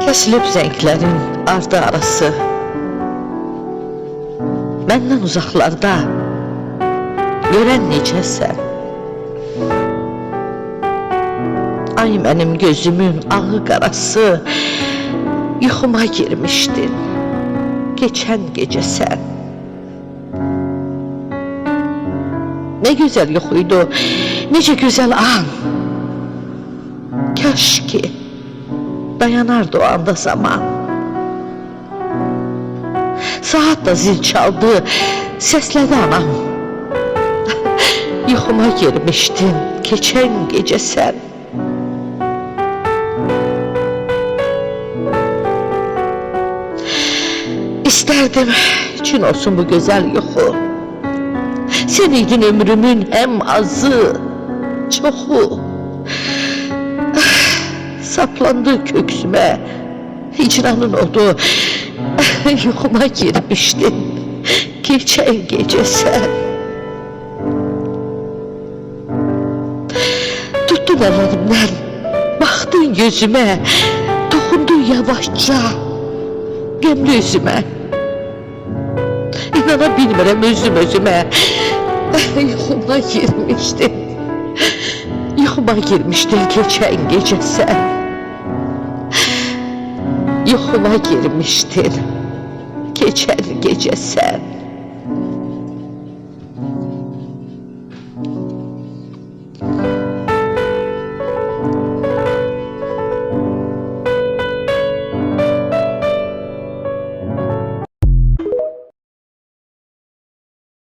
Kəsilib zənglərin ardı arası, məndən uzaqlarda görən necəsən? Ay mənim gözümün ağı qarası, yuxuma girmişdin geçən gecə sən. Ne güzel yuxuydu, necə gözəl an. Kaş ki dayanardı o anda zaman. Saat da zil çaldı, səslədi anam. Yuxuma girmişdin keçən gecə sən. İsterdim üçün olsun bu güzel yuxu. Sen idin ömrümün hem azı, çoxu. Saplandı köksüme, hicranın odu. Yuxuma girmişdin geçen gece sen. Tuttun ellerimden, baktın gözüme, dokundun yavaşça gemli üzüme. İnana bilmirəm özümə. Yuxuma girmişdin. Yuxuma girmişdin geçən gecə sən. Yuxuma girmişdin geçən gecə sən.